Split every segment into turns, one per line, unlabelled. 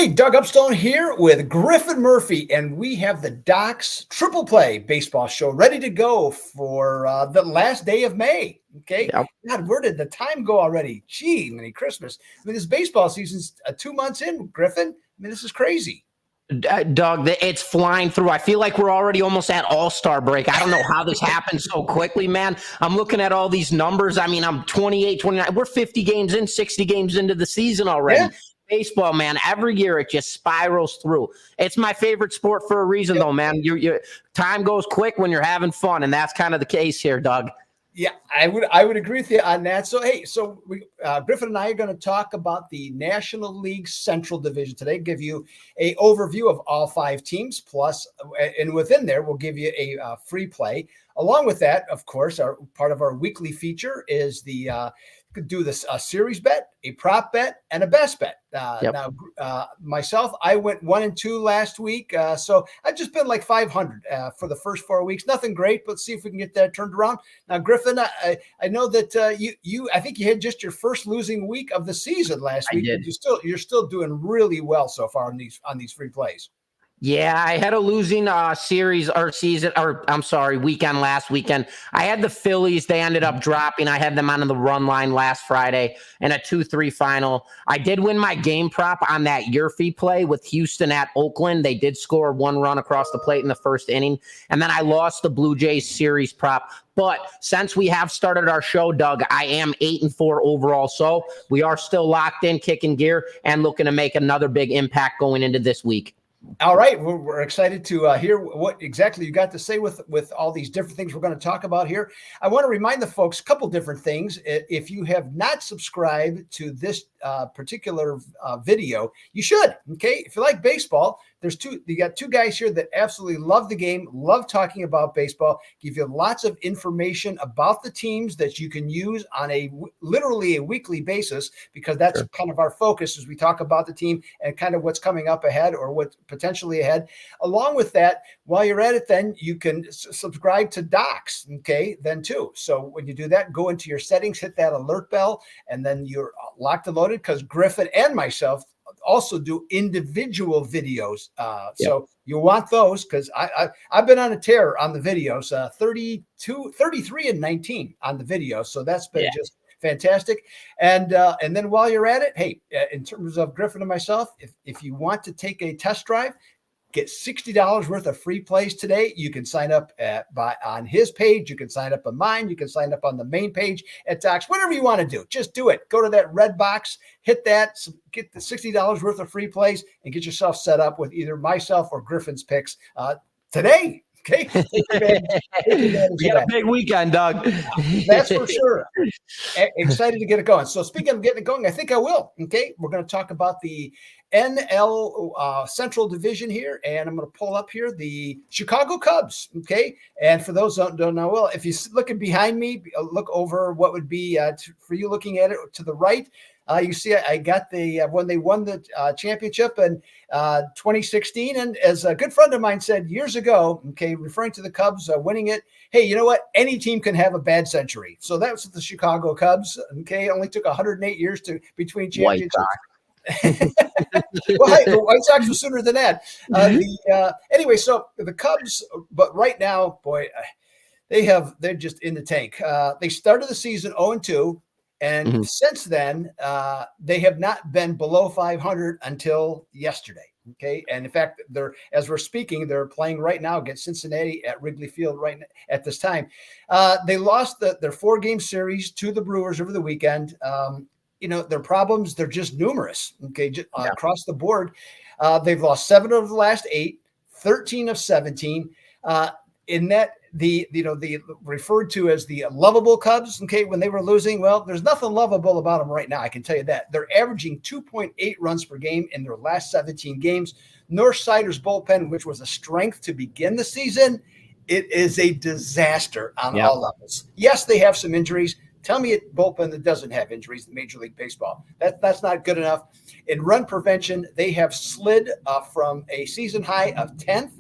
Hey, Doug Upstone here with Griffin Murphy, and we have the Doc's Triple Play baseball show ready to go for the last day of May. Okay.
Yep.
God, where did the time go already? Gee, Merry Christmas. I mean, this baseball season's 2 months in, Griffin. I mean, this is crazy.
Doug, it's flying through. I feel like we're already almost at All-Star break. I don't know how this happened so quickly, man. I'm looking at all these numbers. I mean, I'm 28, 29. We're 50 games in, 60 games into the season already.
Yeah.
Baseball, man, every year it just spirals through. It's my favorite sport for a reason, though, man. Your time goes quick when you're having fun, and that's kind of the case here, Doug.
Yeah, I would agree with you on that. So, hey, Griffin and I are going to talk about the National League Central Division today, give you a overview of all 5 teams, plus, and within there, we'll give you a free play. Along with that, of course, part of our weekly feature is the could do this a series bet, a prop bet, and a best bet. Now, myself, I went 1 and 2 last week, so I've just been like 500 for the first 4 weeks. Nothing great, but see if we can get that turned around. Now, Griffin, I know that I think you had just your first losing week of the season last week.
I did.
You're still doing really well so far on these free plays.
Yeah, I had a losing weekend last weekend. I had the Phillies. They ended up dropping. I had them on the run line last Friday in a 2-3 final. I did win my game prop on that Yurfee play with Houston at Oakland. They did score 1 run across the plate in the first inning. And then I lost the Blue Jays series prop. But since we have started our show, Doug, I am 8-4 overall. So we are still locked in, kicking gear, and looking to make another big impact going into this week.
All right, we're excited to hear what exactly you got to say with all these different things we're going to talk about here. I want to remind the folks a couple different things. If you have not subscribed to this particular video, you should. Okay, if you like baseball, you got 2 guys here that absolutely love the game, love talking about baseball, give you lots of information about the teams that you can use on literally a weekly basis, because that's kind of our focus as we talk about the team and kind of what's coming up ahead or what's potentially ahead. Along with that, while you're at it, then you can subscribe to Docs, okay, then too. So when you do that, go into your settings, hit that alert bell, and then you're locked and loaded, because Griffin and myself also do individual videos. So you want those, because I've been on a tear on the videos, 33 and 19 on the videos. So that's been just fantastic. And then while you're at it, hey, in terms of Griffin and myself, if you want to take a test drive, get $60 worth of free plays today. You can sign up on his page. You can sign up on mine. You can sign up on the main page at Docs. Whatever you want to do, just do it. Go to that red box, hit that, get the $60 worth of free plays, and get yourself set up with either myself or Griffin's picks today. Okay.
We got a big weekend, Doug.
That's for sure. Excited to get it going. So speaking of getting it going, I think I will. Okay. We're going to talk about the NL Central Division here, and I'm going to pull up here the Chicago Cubs. Okay. And for those who don't know, well, if you're looking behind me, look over what would be for you looking at it to the right. You see, I got when they won the championship in 2016. And as a good friend of mine said years ago, okay, referring to the Cubs winning it, hey, you know what? Any team can have a bad century. So that was the Chicago Cubs. Okay. It only took 108 years between championships. Well, hey, the White Sox were sooner than that. Anyway, so the Cubs, but right now, boy, they're just in the tank. They started the season 0-2. And since then, they have not been below 500 until yesterday. Okay. And in fact, as we're speaking, they're playing right now against Cincinnati at Wrigley Field right at this time. They lost their 4-game series to the Brewers over the weekend. Their problems, they're just numerous. Okay. Across the board. They've lost 7 of the last 8, 13 of 17. In that, the referred to as the lovable Cubs. Okay. When they were losing, well, there's nothing lovable about them right now. I can tell you that. They're averaging 2.8 runs per game in their last 17 games. Northsider's bullpen, which was a strength to begin the season, it is a disaster on all levels. Yes, they have some injuries. Tell me a bullpen that doesn't have injuries in Major League Baseball. That's not good enough. In run prevention, they have slid from a season high of 10th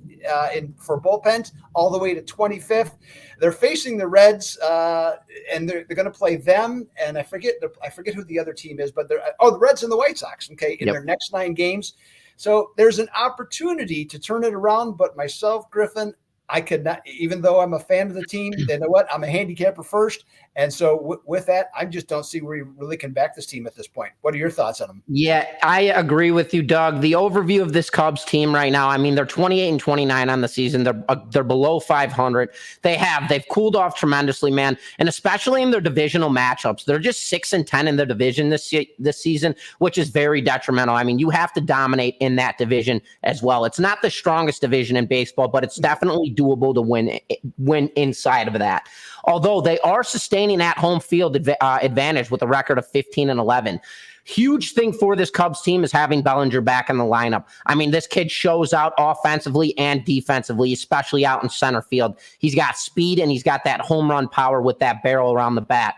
for bullpens all the way to 25th. They're facing the Reds, and they're going to play them. And I forget who the other team is, but the Reds and the White Sox. Okay, in their next 9 games. So there's an opportunity to turn it around. But myself, Griffin, I could not, even though I'm a fan of the team, you know what? I'm a handicapper first. And so with that, I just don't see where you really can back this team at this point. What are your thoughts on them?
Yeah, I agree with you, Doug. The overview of this Cubs team right now, I mean, they're 28-29 on the season. They're below 500. They've cooled off tremendously, man, and especially in their divisional matchups. They're just 6-10 in their division this season, which is very detrimental. I mean, you have to dominate in that division as well. It's not the strongest division in baseball, but it's definitely doable to win inside of that. Although they are sustaining at home field advantage with a record of 15-11. Huge thing for this Cubs team is having Bellinger back in the lineup. I mean, this kid shows out offensively and defensively, especially out in center field. He's got speed and he's got that home run power with that barrel around the bat.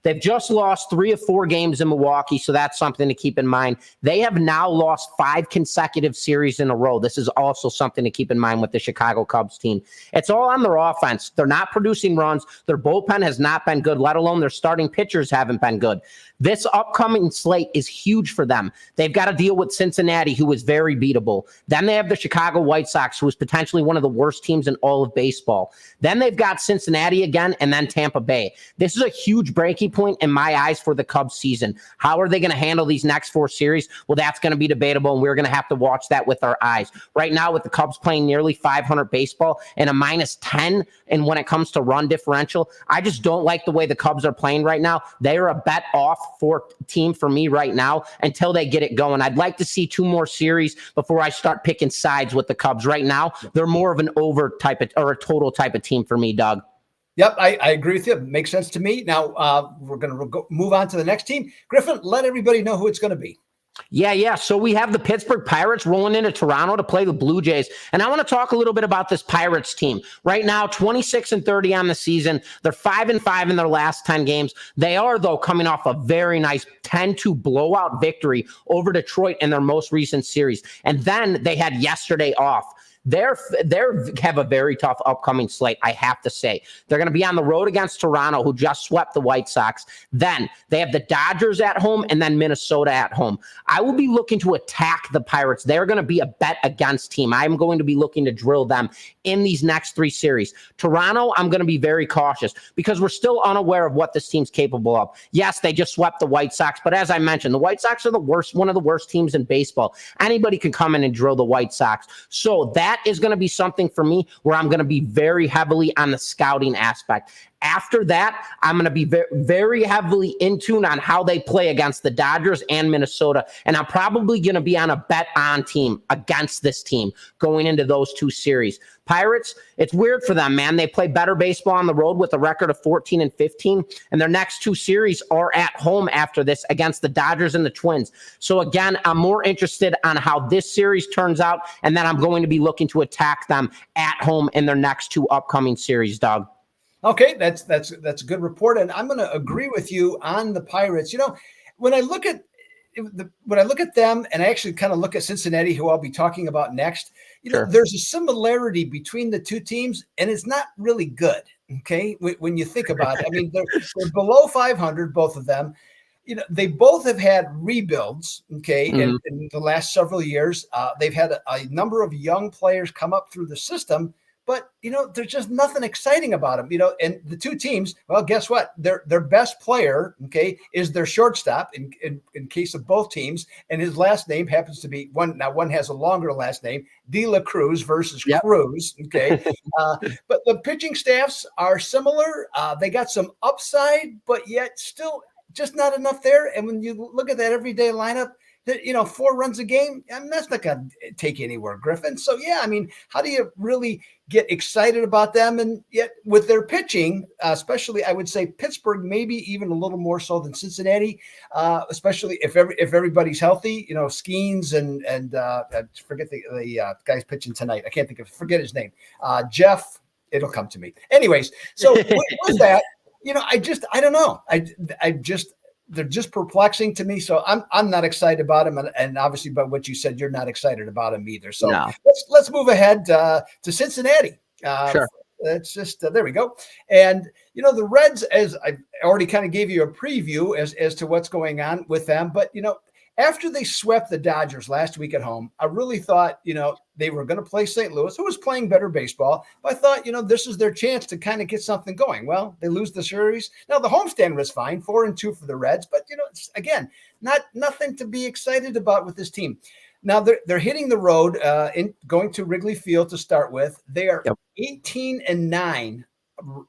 They've just lost 3 of 4 games in Milwaukee, so that's something to keep in mind. They have now lost 5 consecutive series in a row. This is also something to keep in mind with the Chicago Cubs team. It's all on their offense. They're not producing runs. Their bullpen has not been good, let alone their starting pitchers haven't been good. This upcoming slate is huge for them. They've got to deal with Cincinnati, who is very beatable. Then they have the Chicago White Sox, who is potentially one of the worst teams in all of baseball. Then they've got Cincinnati again, and then Tampa Bay. This is a huge breaking point in my eyes for the Cubs season. How are they going to handle these next 4 series? Well, that's going to be debatable, and we're going to have to watch that with our eyes. Right now, with the Cubs playing nearly 500 baseball and a -10, and when it comes to run differential, I just don't like the way the Cubs are playing right now. They are a bet off for team for me right now until they get it going. I'd like to see 2 more series before I start picking sides with the Cubs. Right now, they're more of an over type of, or a total type of team for me, Doug.
Yep, I agree with you. Makes sense to me. Now we're going to move on to the next team. Griffin, let everybody know who it's going to be.
Yeah. So we have the Pittsburgh Pirates rolling into Toronto to play the Blue Jays. And I want to talk a little bit about this Pirates team. Right now, 26-30 on the season. They're 5-5 in their last 10 games. They are, though, coming off a very nice 10-2 blowout victory over Detroit in their most recent series. And then they had yesterday off. They have a very tough upcoming slate, I have to say. They're going to be on the road against Toronto, who just swept the White Sox. Then they have the Dodgers at home and then Minnesota at home. I will be looking to attack the Pirates. They're going to be a bet against team. I'm going to be looking to drill them in these next 3 series. Toronto, I'm going to be very cautious because we're still unaware of what this team's capable of. Yes, they just swept the White Sox, but as I mentioned, the White Sox are one of the worst teams in baseball. Anybody can come in and drill the White Sox. So that is going to be something for me where I'm going to be very heavily on the scouting aspect. After that, I'm going to be very heavily in tune on how they play against the Dodgers and Minnesota. And I'm probably going to be on a bet on team against this team going into those 2 series. Pirates, it's weird for them, man. They play better baseball on the road with a record of 14-15. And their next 2 series are at home after this against the Dodgers and the Twins. So again, I'm more interested on how this series turns out. And then I'm going to be looking to attack them at home in their next 2 upcoming series, Doug.
Okay, that's a good report, and I'm going to agree with you on the Pirates. You know, when I look at them, and I actually kind of look at Cincinnati, who I'll be talking about next. You know, there's a similarity between the 2 teams, and it's not really good. Okay, when you think about it, I mean, they're below 500, both of them. You know, they both have had rebuilds. Okay, in the last several years, they've had a number of young players come up through the system. But, you know, there's just nothing exciting about them, you know, and the 2 teams, well, guess what? Their best player, okay, is their shortstop in case of both teams. And his last name happens to be one. Now, one has a longer last name, De La Cruz versus Cruz. Okay. But the pitching staffs are similar. They got some upside, but yet still just not enough there. And when you look at that everyday lineup, that, you know, 4 runs a game, I mean, that's not going to take anywhere, Griffin. So, yeah, I mean, how do you really get excited about them? And yet with their pitching, especially, I would say Pittsburgh, maybe even a little more so than Cincinnati, especially if everybody's healthy, you know, Skeens and I forget the guy's pitching tonight. I can't forget his name. Jeff, it'll come to me. Anyways, so with that, you know, I don't know. They're just perplexing to me. So I'm not excited about them. And obviously by what you said, you're not excited about them either. So let's move ahead to Cincinnati.
Sure.
That's just, there we go. And, you know, the Reds, as I already kind of gave you a preview as to what's going on with them, but, you know, after they swept the Dodgers last week at home, I really thought, they were going to play St. Louis, who was playing better baseball. But I thought, this is their chance to kind of get something going. Well, they lose the series. Now, the homestand was fine, 4-2 for the Reds. But, it's, again, nothing to be excited about with this team. Now, they're hitting the road in going to Wrigley Field to start with. They are 18-9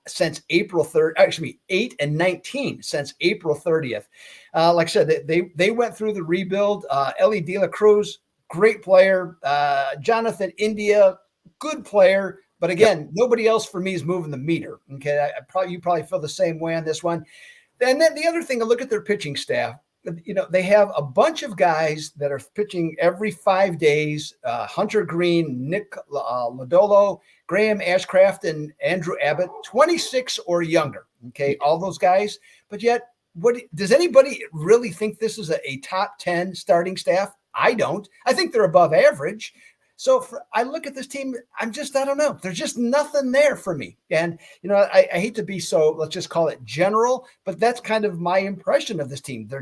since April 3rd. Actually, 8-19 since April 30th. Like I said, they went through the rebuild. Ellie De La Cruz, great player. Jonathan India, good player. But again, nobody else for me is moving the meter. Okay, you probably feel the same way on this one. And then the other thing, I look at their pitching staff. They have a bunch of guys that are pitching every 5 days. Hunter Green, Nick Lodolo, Graham Ashcraft, and Andrew Abbott, 26 or younger. Okay, all those guys. But yet, does anybody really think this is a top 10 starting staff? I don't. I think they're above average. So I look at this team, I don't know. There's just nothing there for me. And, I hate to be so, let's just call it general, but that's kind of my impression of this team. They're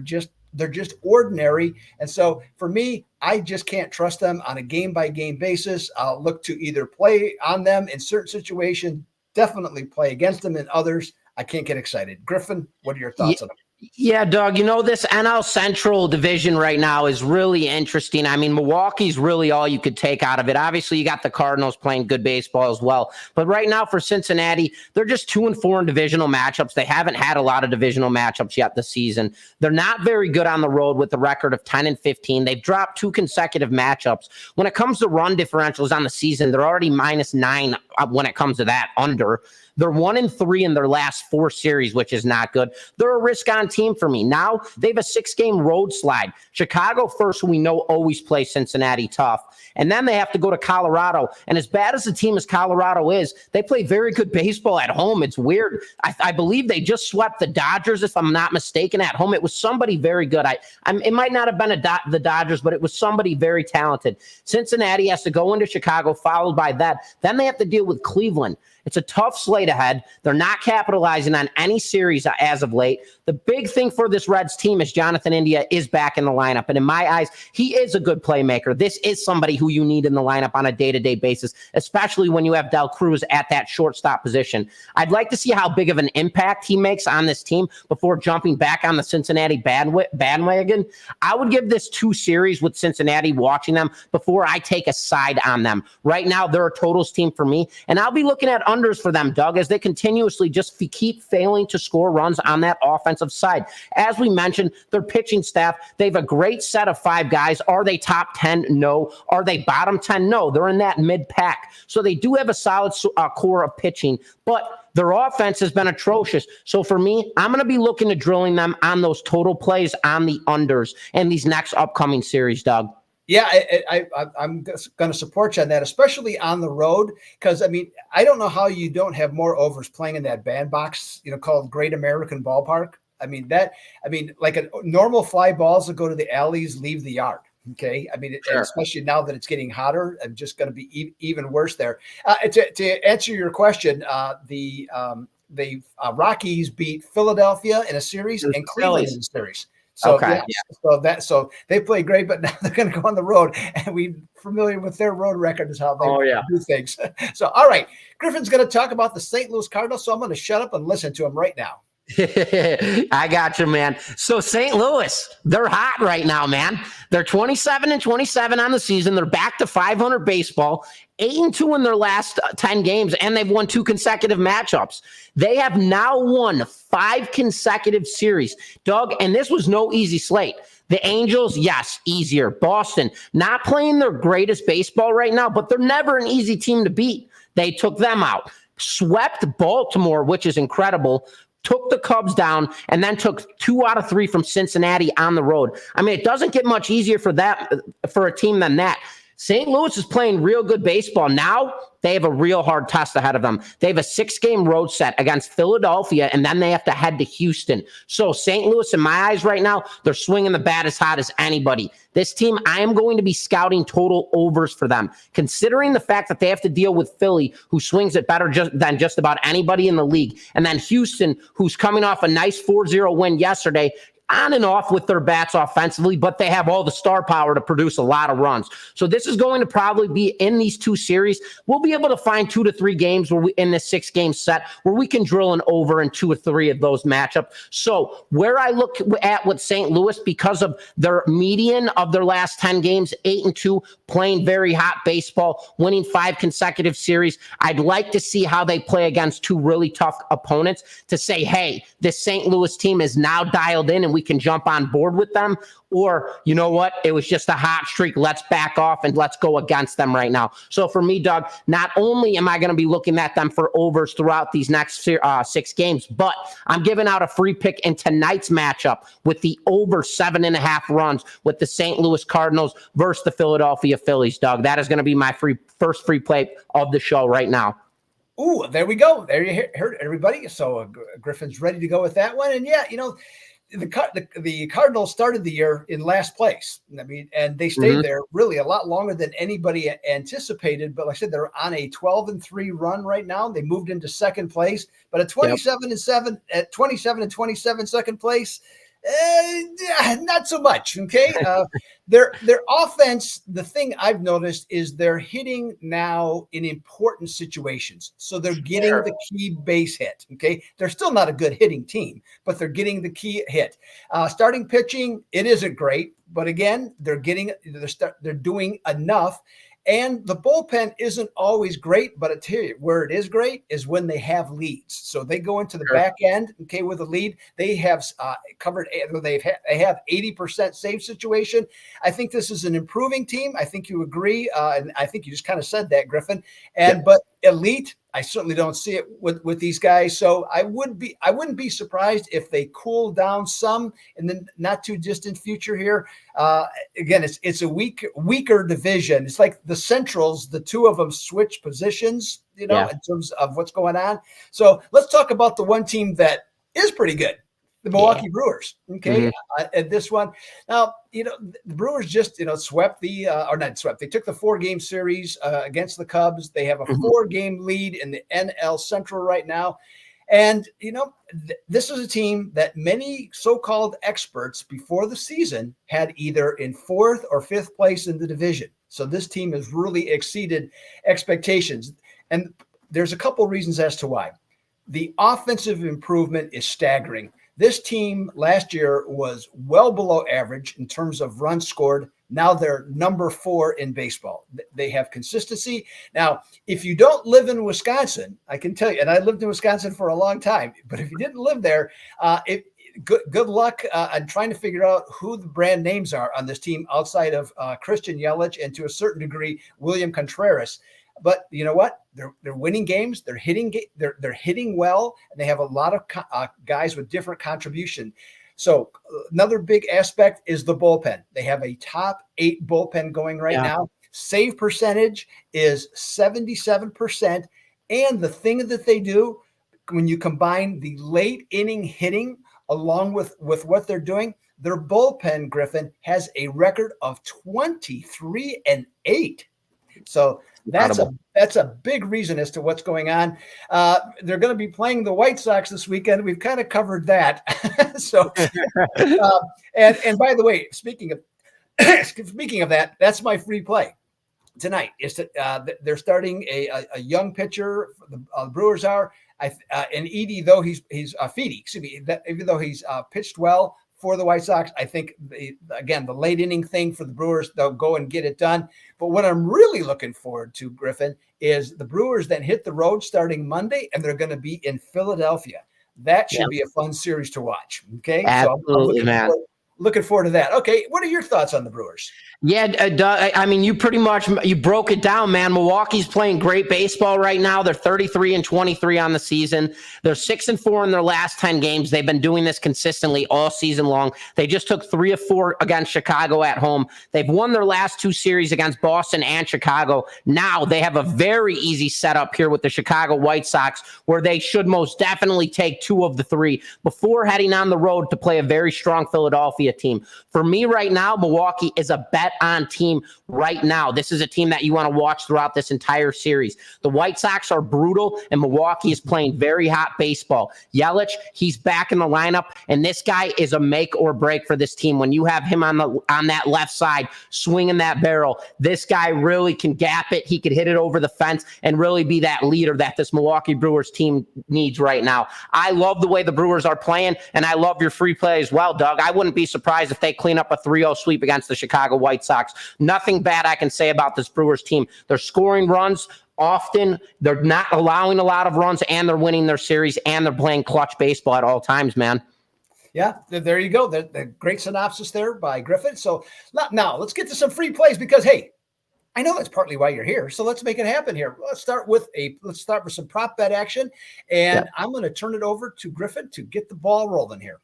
just ordinary. And so for me, I just can't trust them on a game-by-game basis. I'll look to either play on them in certain situations, definitely play against them in others. I can't get excited. Griffin, what are your thoughts on them?
Yeah, Doug, this NL Central division right now is really interesting. I mean, Milwaukee's really all you could take out of it. Obviously, you got the Cardinals playing good baseball as well. But right now for Cincinnati, they're just 2-4 in divisional matchups. They haven't had a lot of divisional matchups yet this season. They're not very good on the road with a record of 10-15. They've dropped 2 consecutive matchups. When it comes to run differentials on the season, they're already -9 when it comes to that, under. They're 1-3 in their last 4 series, which is not good. They're a risk-on team for me. Now they have a 6-game road slide. Chicago first, who we know always plays Cincinnati tough. And then they have to go to Colorado. And as bad as the team as Colorado is, they play very good baseball at home. It's weird. I believe they just swept the Dodgers, if I'm not mistaken, at home. It was somebody very good. It might not have been the Dodgers, but it was somebody very talented. Cincinnati has to go into Chicago, followed by that. Then they have to deal with Cleveland. It's a tough slate ahead. They're not capitalizing on any series as of late. The big thing for this Reds team is Jonathan India is back in the lineup. And in my eyes, he is a good playmaker. This is somebody who you need in the lineup on a day-to-day basis, especially when you have Del Cruz at that shortstop position. I'd like to see how big of an impact he makes on this team before jumping back on the Cincinnati bandwagon. I would give this 2 series with Cincinnati, watching them, before I take a side on them. Right now, they're a totals team for me, and I'll be looking at unders for them, Doug, as they continuously just keep failing to score runs on that offensive side. As we mentioned, their pitching staff, they have a great set of 5 guys. Are they top 10? No. Are they bottom 10? No. They're in that mid-pack. So they do have a solid core of pitching, but their offense has been atrocious. So for me, I'm going to be looking at drilling them on those total plays on the unders in these next upcoming series, Doug.
Yeah, I'm going to support you on that, especially on the road, because, I don't know how you don't have more overs playing in that bandbox, called Great American Ballpark. Like a normal fly balls that go to the alleys leave the yard. Okay.
Sure.
Especially now that it's getting hotter, I'm just going to be even worse there. To answer your question, the Rockies beat Philadelphia in a series and Cleveland in a series. So,
okay.
So they play great, but now they're going to go on the road, and we're familiar with their road record is how they do things. So, all right, Griffin's going to talk about the St. Louis Cardinals, so I'm going to shut up and listen to him right now.
I got you, man. So St. Louis, they're hot right now, man. They're 27-27 on the season. They're back to 500 baseball, 8-2 in their last 10 games, and they've won 2 consecutive matchups. They have now won 5 consecutive series, Doug, and this was no easy slate. The Angels, yes, easier. Boston, not playing their greatest baseball right now, but they're never an easy team to beat. They took them out. Swept Baltimore, which is incredible. Took the Cubs down, and then took 2 out of 3 from Cincinnati on the road. It doesn't get much easier for a team than that. St. Louis is playing real good baseball. Now they have a real hard test ahead of them. They have a 6-game road set against Philadelphia, and then they have to head to Houston. So St. Louis, in my eyes right now, they're swinging the bat as hot as anybody. This team, I am going to be scouting total overs for them, considering the fact that they have to deal with Philly, who swings it better than just about anybody in the league, and then Houston, who's coming off a nice 4-0 win yesterday. on and off with their bats offensively, but they have all the star power to produce a lot of runs. So this is going to probably be in these two series. We'll be able to find 2 to 3 games where we, in this 6-game set, where we can drill an over in 2 or 3 of those matchups. So where I look at with St. Louis, because of their median of their last 10 games, 8-2, playing very hot baseball, winning 5 consecutive series, I'd like to see how they play against 2 really tough opponents to say, hey, this St. Louis team is now dialed in and we can jump on board with them. Or, you know what, it was just a hot streak. Let's back off and let's go against them right now. So for me, Doug, not only am I going to be looking at them for overs throughout these next 6 games, but I'm giving out a free pick in tonight's matchup with the over 7.5 runs with the St. Louis Cardinals versus the Philadelphia Phillies, Doug. That is going to be my first free play of the show right now.
Ooh, there we go. There you heard it, everybody. So Griffin's ready to go with that one. And yeah, the Cardinals started the year in last place. I mean, and they stayed there really a lot longer than anybody anticipated. But like I said, they're on a 12-3 run right now. They moved into second place, but at 27-7, at 27-27 second place, not so much. Okay. Their offense, the thing I've noticed is they're hitting now in important situations. So they're getting the key base hit. Okay. They're still not a good hitting team, but they're getting the key hit. Starting pitching, it isn't great, but again, they're doing enough. And the bullpen isn't always great, but I tell you where it is great is when they have leads. So they go into the back end, okay, with a lead. They have covered. They have 80% save situation. I think this is an improving team. I think you agree, and I think you just kind of said that, Griffin. But elite, I certainly don't see it with these guys. So I wouldn't be surprised if they cool down some in the not too distant future here. Again, it's a weaker division. It's like the Centrals, the two of them switch positions, in terms of what's going on. So let's talk about the one team that is pretty good. The Milwaukee Brewers. Okay. And this one now, the Brewers just, swept or not swept. They took the 4-game series against the Cubs. They have a 4-game lead in the NL Central right now. And, this is a team that many so-called experts before the season had either in 4th or 5th place in the division. So this team has really exceeded expectations. And there's a couple reasons as to why. The offensive improvement is staggering. This team last year was well below average in terms of runs scored. Now they're number 4 in baseball. They have consistency. Now, if you don't live in Wisconsin, I can tell you, and I lived in Wisconsin for a long time, but if you didn't live there, good luck on trying to figure out who the brand names are on this team outside of Christian Yelich and to a certain degree, William Contreras. But you know what? They're winning games. They're hitting. They're hitting well, and they have a lot of guys with different contribution. So another big aspect is the bullpen. They have a top 8 bullpen going right now. Save percentage is 77%, and the thing that they do when you combine the late inning hitting along with what they're doing, their bullpen, Griffin, has a record of 23-8. So that's a big reason as to what's going on. They're going to be playing the White Sox this weekend. We've kind of covered that. So, and by the way, speaking of that, that's my free play tonight. Is that they're starting a young pitcher. The Brewers are, and Edie, though he's Feedy, excuse me, even though he's pitched well for the White Sox, I think, the late inning thing for the Brewers, they'll go and get it done. But what I'm really looking forward to, Griffin, is the Brewers then hit the road starting Monday, and they're going to be in Philadelphia. That should be a fun series to watch. Okay.
Absolutely,
so I'm looking forward to that. Okay. What are your thoughts on the Brewers?
Yeah, Doug, I mean, you broke it down, man. Milwaukee's playing great baseball right now. They're 33-23 on the season. They're 6-4 in their last 10 games. They've been doing this consistently all season long. They just took 3 of 4 against Chicago at home. They've won their last 2 series against Boston and Chicago. Now they have a very easy setup here with the Chicago White Sox, where they should most definitely take 2 of the 3 before heading on the road to play a very strong Philadelphia a team. For me right now, Milwaukee is a bet on team right now. This is a team that you want to watch throughout this entire series. The White Sox are brutal, and Milwaukee is playing very hot baseball. Yelich, he's back in the lineup, and this guy is a make or break for this team. When you have him on that left side swinging that barrel, this guy really can gap it. He could hit it over the fence and really be that leader that this Milwaukee Brewers team needs right now. I love the way the Brewers are playing, and I love your free play as well, Doug. I wouldn't be surprised if they clean up a 3-0 sweep against the Chicago White Sox. Nothing bad I can say about this Brewers team. They're scoring runs often. They're not allowing a lot of runs, and they're winning their series, and they're playing clutch baseball at all times, man.
Yeah, there you go. The great synopsis there by Griffin. So now let's get to some free plays because, hey, I know that's partly why you're here. So let's make it happen here. Let's start with some prop bet action, and I'm going to turn it over to Griffin to get the ball rolling here.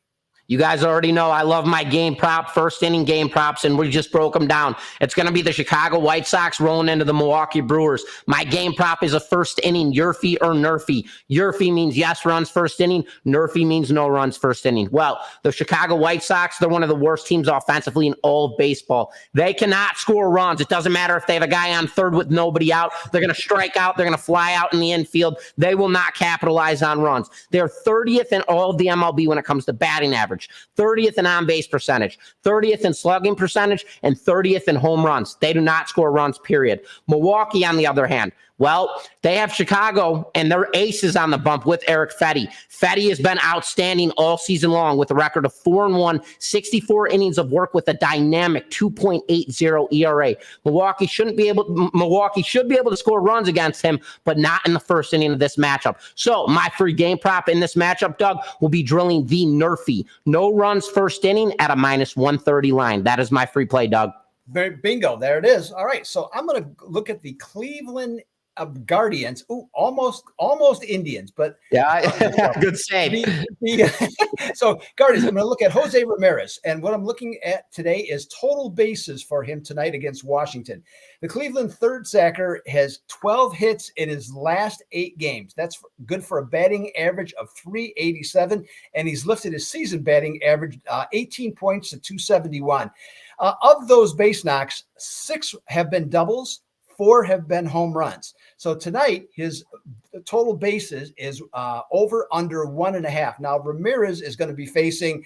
You guys already know I love my game prop, first inning game props, and we just broke them down. It's going to be the Chicago White Sox rolling into the Milwaukee Brewers. My game prop is a first inning Yerfy or Nerfy. Yerfy means yes runs first inning. Nerfy means no runs first inning. Well, the Chicago White Sox, they're one of the worst teams offensively in all of baseball. They cannot score runs. It doesn't matter if they have a guy on third with nobody out. They're going to strike out. They're going to fly out in the infield. They will not capitalize on runs. They're 30th in all of the MLB when it comes to batting average. 30th in on-base percentage, 30th in slugging percentage, and 30th in home runs. They do not score runs, period. Milwaukee, on the other hand, well, they have Chicago, and their aces on the bump with Eric Fetty. Fetty has been outstanding all season long with a record of 4-1, 64 innings of work with a dynamic 2.80 ERA. Milwaukee should be able to score runs against him, but not in the first inning of this matchup. So my free game prop in this matchup, Doug, will be drilling the Nerfy. No runs first inning at a -130 line. That is my free play, Doug.
Bingo. There it is. All right. So I'm going to look at the Cleveland Guardians. Ooh, almost Indians, but
yeah, good save.
So Guardians, I'm going to look at Jose Ramirez, and what I'm looking at today is total bases for him tonight against Washington. The Cleveland third sacker has 12 hits in his last 8 games. That's good for a batting average of .387, and he's lifted his season batting average 18 points to .271. Of those base knocks, 6 have been doubles, 4 have been home runs. So tonight, his total bases is over under 1.5. Now, Ramirez is going to be facing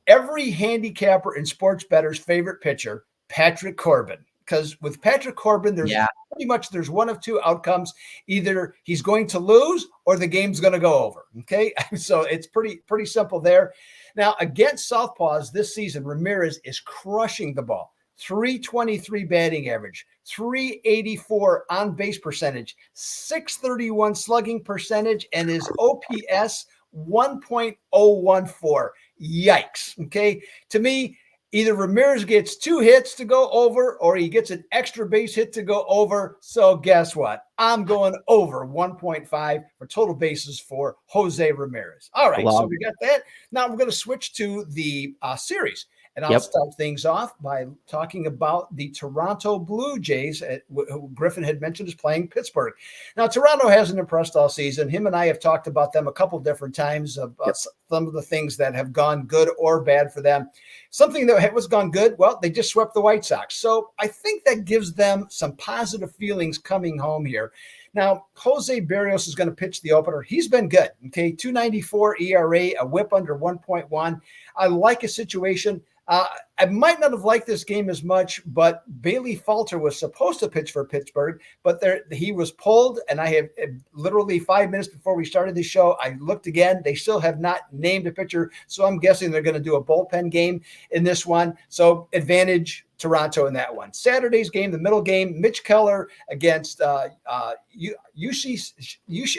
every handicapper and sports bettor's favorite pitcher, Patrick Corbin. Because with Patrick Corbin, there's one of two outcomes. Either he's going to lose or the game's going to go over. Okay, so it's pretty simple there. Now, against Southpaws this season, Ramirez is crushing the ball. .323 batting average, .384 on base percentage, .631 slugging percentage, and his OPS 1.014. Yikes. Okay. To me, either Ramirez gets 2 hits to go over or he gets an extra base hit to go over. So guess what? I'm going over 1.5 for total bases for Jose Ramirez. All right. So we got that. Now we're going to switch to the series. And I'll start things off by talking about the Toronto Blue Jays, who Griffin had mentioned is playing Pittsburgh. Now, Toronto hasn't impressed all season. Him and I have talked about them a couple different times, about some of the things that have gone good or bad for them. Something that was gone good, well, they just swept the White Sox. So I think that gives them some positive feelings coming home here. Now, Jose Berrios is going to pitch the opener. He's been good. Okay, .294 ERA, a whip under 1.1. I like his situation. I might not have liked this game as much, but Bailey Falter was supposed to pitch for Pittsburgh, but he was pulled, and I have literally 5 minutes before we started the show, I looked again. They still have not named a pitcher, so I'm guessing they're going to do a bullpen game in this one. So advantage Toronto in that one. Saturday's game, the middle game, Mitch Keller against Yushi.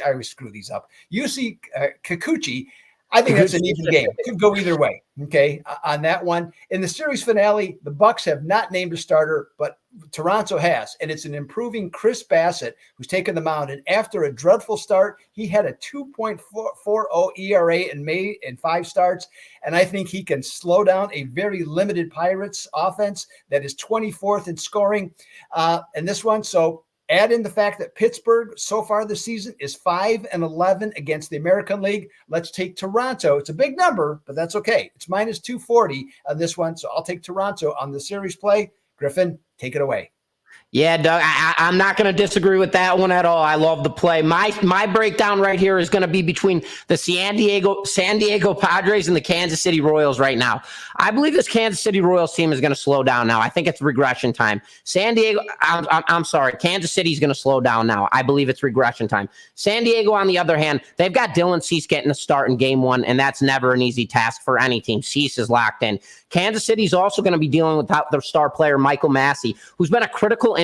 I always screw these up. Yushi Kikuchi. I think that's an even game. It could go either way, okay, on that one. In the series finale, the Bucks have not named a starter, but Toronto has, and it's an improving Chris Bassett who's taken the mound. And after a dreadful start, he had a 2.40 ERA in May in 5 starts, and I think he can slow down a very limited Pirates offense that is 24th in scoring in this one. So Add in the fact that Pittsburgh so far this season is 5-11 against the American League. Let's take Toronto. It's a big number, but that's okay. It's minus 240 on this one. So I'll take Toronto on the series play. Griffin, take it away.
Yeah, Doug, I'm not going to disagree with that one at all. I love the play. My breakdown right here is going to be between the San Diego Padres and the Kansas City Royals right now. I believe this Kansas City Royals team is going to slow down now. I think it's regression time. I'm sorry, Kansas City is going to slow down now. I believe it's regression time. San Diego, on the other hand, they've got Dylan Cease getting a start in game one, and that's never an easy task for any team. Cease is locked in. Kansas City is also going to be dealing without their star player, Michael Massey, who's been a critical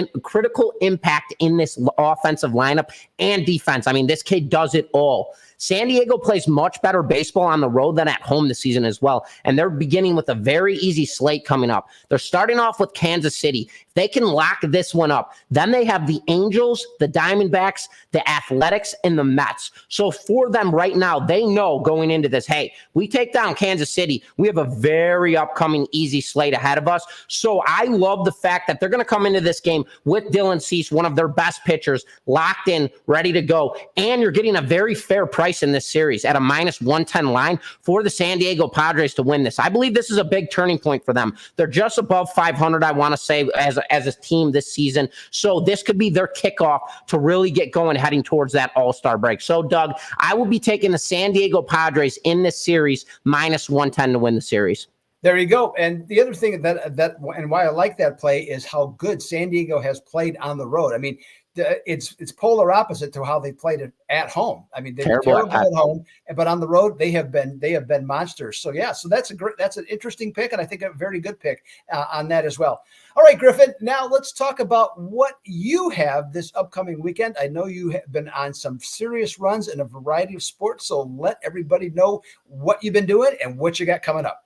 impact in this offensive lineup and defense. I mean, this kid does it all. San Diego plays much better baseball on the road than at home this season as well. And they're beginning with a very easy slate coming up. They're starting off with Kansas City. If they can lock this one up, then they have the Angels, the Diamondbacks, the Athletics, and the Mets. So for them right now, they know going into this, hey, we take down Kansas City. We have a very upcoming easy slate ahead of us. So I love the fact that they're going to come into this game with Dylan Cease, one of their best pitchers, locked in, ready to go. And you're getting a very fair price in this series at a minus 110 line for the San Diego Padres to win this. I believe this is a big turning point for them. They're just above 500, I want to say, as a team this season. So this could be their kickoff to really get going heading towards that All-Star break. So, Doug, I will be taking the San Diego Padres in this series minus 110 to win the series.
There you go. And the other thing that and why I like that play is how good San Diego has played on the road. I mean, it's polar opposite to how they played it at home. I mean, they're terrible at home, but on the road they have been monsters. So yeah, so that's an interesting pick, and I think a very good pick on that as well. All right, Griffin. Now let's talk about what you have this upcoming weekend. I know you have been on some serious runs in a variety of sports, so let everybody know what you've been doing and what you got coming up.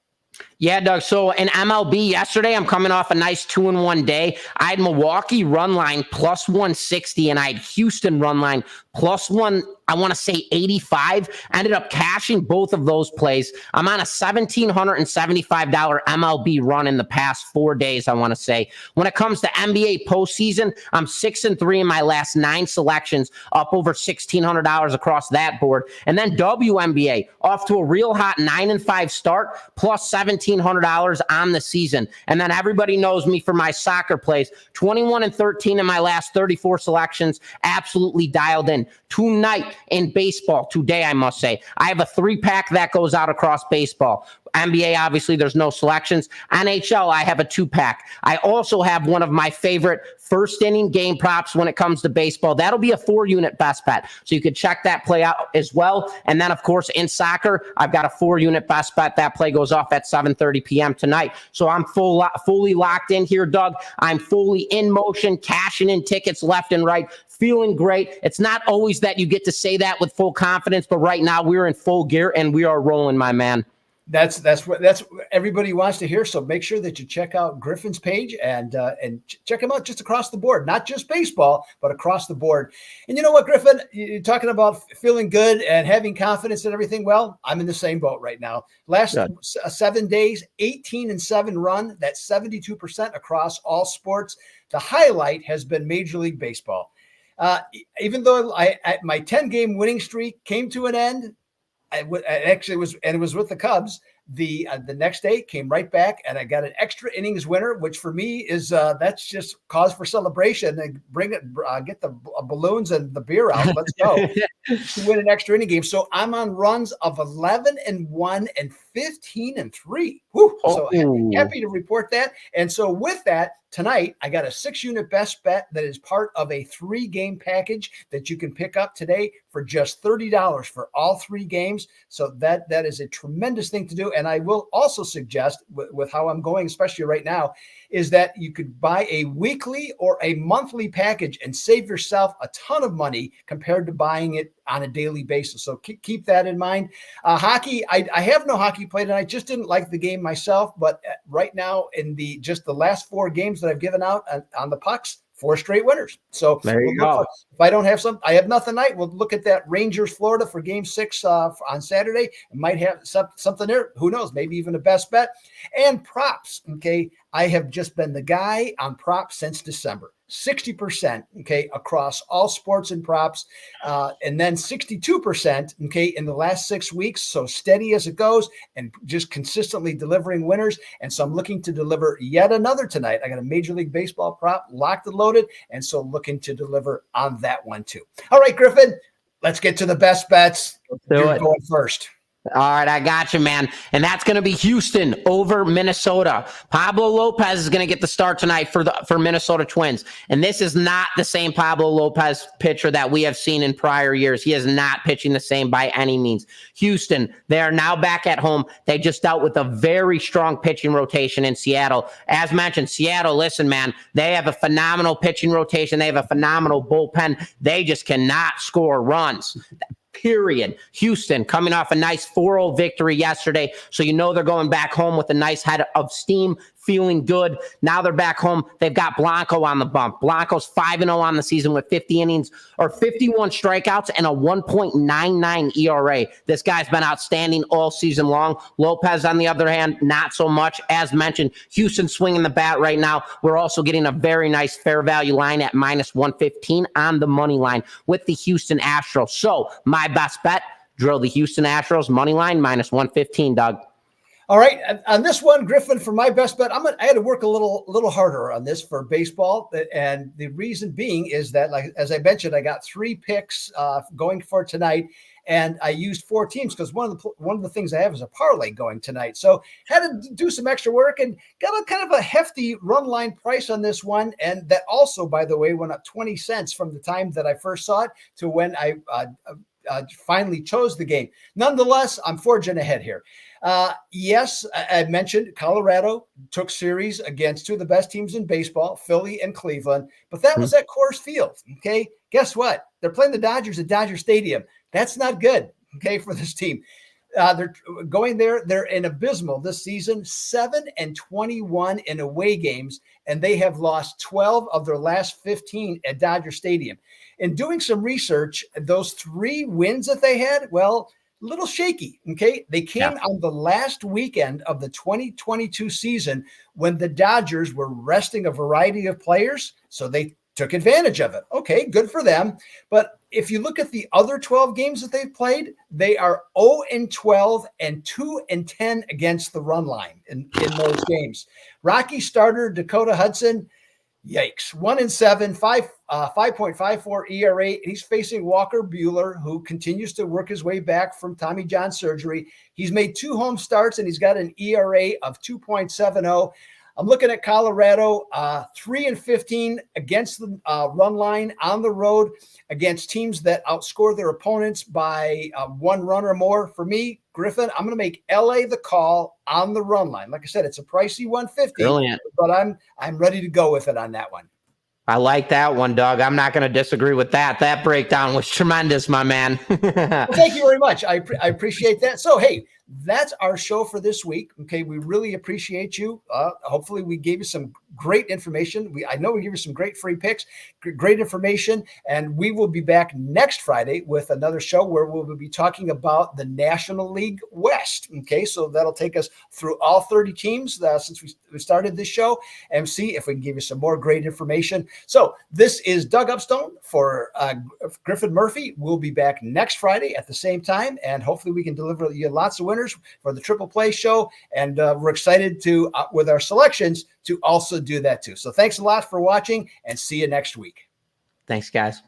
Yeah, Doug. So in MLB yesterday, I'm coming off a nice 2-in-1 day. I had Milwaukee run line plus 160, and I had Houston run line plus one, I want to say 85. Ended up cashing both of those plays. I'm on a $1,775 MLB run in the past 4 days, I want to say. When it comes to NBA postseason, I'm 6-3 in my last 9 selections, up over $1,600 across that board. And then WNBA, off to a real hot 9-5 start, plus $1,700 on the season. And then everybody knows me for my soccer plays, 21-13 in my last 34 selections, absolutely dialed in. Tonight in baseball, today I must say, I have a 3-pack that goes out across baseball. NBA, obviously, there's no selections. NHL, I have a 2-pack. I also have one of my favorite first inning game props when it comes to baseball. That'll be a 4-unit best bet. So you could check that play out as well. And then, of course, in soccer, I've got a 4-unit best bet. That play goes off at 7:30 p.m. tonight. So I'm fully locked in here, Doug. I'm fully in motion, cashing in tickets left and right, feeling great. It's not always that you get to say that with full confidence, but right now we're in full gear and we are rolling, my man.
That's what everybody wants to hear. So make sure that you check out Griffin's page and check him out just across the board, not just baseball, but across the board. And you know what, Griffin, you're talking about feeling good and having confidence and everything. Well, I'm in the same boat right now. Last 7 days, 18-7 run. That's 72% across all sports. The highlight has been Major League Baseball. Even though my 10-game winning streak came to an end, it was with the Cubs. The next day came right back, and I got an extra innings winner, which for me is that's just cause for celebration. And get the balloons and the beer out. Let's go to win an extra inning game. So I'm on runs of 11-1 and 15-3. So happy to report that. And so with that, tonight, I got a 6-unit best bet that is part of a 3-game package that you can pick up today for just $30 for all 3 games. So that is a tremendous thing to do. And I will also suggest with how I'm going, especially right now, is that you could buy a weekly or a monthly package and save yourself a ton of money compared to buying it on a daily basis. So keep that in mind. Hockey, I have no hockey play tonight. I just didn't like the game myself, but right now in the last 4 games that I've given out on the pucks, 4 straight winners. So
there you go.
If I don't have I have nothing tonight. We'll look at that Rangers, Florida for game 6 on Saturday. I might have something there. Who knows? Maybe even a best bet and props. Okay. I have just been the guy on props since December. 60%, okay, across all sports and props, and then 62%, okay, in the last 6 weeks. So steady as it goes and just consistently delivering winners. And so I'm looking to deliver yet another tonight. I got a Major League Baseball prop locked and loaded, and so looking to deliver on that one too. All right, Griffin, let's get to the best bets. You're going first.
All right, I got you, man. And that's going to be Houston over Minnesota. Pablo Lopez is going to get the start tonight for Minnesota Twins. And this is not the same Pablo Lopez pitcher that we have seen in prior years. He is not pitching the same by any means. Houston, they are now back at home. They just dealt with a very strong pitching rotation in Seattle. As mentioned, Seattle, listen, man, they have a phenomenal pitching rotation. They have a phenomenal bullpen. They just cannot score runs. Period. Houston coming off a nice 4-0 victory yesterday. So you know they're going back home with a nice head of steam, feeling good. Now they're back home. They've got Blanco on the bump. Blanco's 5-0 on the season with 50 innings or 51 strikeouts and a 1.99 ERA. This guy's been outstanding all season long. Lopez, on the other hand, not so much. As mentioned, Houston swinging the bat right now. We're also getting a very nice fair value line at minus 115 on the money line with the Houston Astros. So my best bet, drill the Houston Astros money line minus 115, Doug.
All right, on this one, Griffin, for my best bet, I had to work a little harder on this for baseball, and the reason being is that, like as I mentioned, I got 3 picks going for tonight, and I used 4 teams because one of the things I have is a parlay going tonight. So had to do some extra work and got a kind of a hefty run line price on this one, and that also, by the way, went up 20 cents from the time that I first saw it to when I finally chose the game. Nonetheless, I'm forging ahead here. Yes, I mentioned Colorado took series against 2 of the best teams in baseball, Philly and Cleveland, but that was at Coors Field. Okay. Guess what? They're playing the Dodgers at Dodger Stadium. That's not good. Okay. For this team. They're going there. They're in abysmal this season, 7-21 in away games, and they have lost 12 of their last 15 at Dodger Stadium. In doing some research, those 3 wins that they had, well, a little shaky. Okay. They came on the last weekend of the 2022 season when the Dodgers were resting a variety of players. So they took advantage of it. Okay. Good for them. But if you look at the other 12 games that they've played, they are 0-12 and 2-10 against the run line in those games. Rocky starter Dakota Hudson, yikes, 1-7, 5.54 ERA. And he's facing Walker Buehler, who continues to work his way back from Tommy John surgery. He's made 2 home starts and he's got an ERA of 2.70. I'm looking at Colorado, 3-15 against the run line on the road against teams that outscore their opponents by 1 run or more. For me, Griffin, I'm going to make LA the call on the run line. Like I said, it's a pricey 150, Brilliant. But I'm ready to go with it on that one.
I like that one, Doug. I'm not going to disagree with that. That breakdown was tremendous, my man.
Well, thank you very much. I appreciate that. So, hey, that's our show for this week. Okay, we really appreciate you. Hopefully, we gave you some great information. I know we give you some great free picks, great information, and we will be back next Friday with another show where we'll be talking about the National League West. Okay, so that'll take us through all 30 teams since we started this show and see if we can give you some more great information. So this is Doug Upstone for Griffin Murphy. We'll be back next Friday at the same time, and hopefully we can deliver you lots of winners for the Triple Play show. And we're excited to, with our selections, to also do that too. So thanks a lot for watching and see you next week.
Thanks, guys.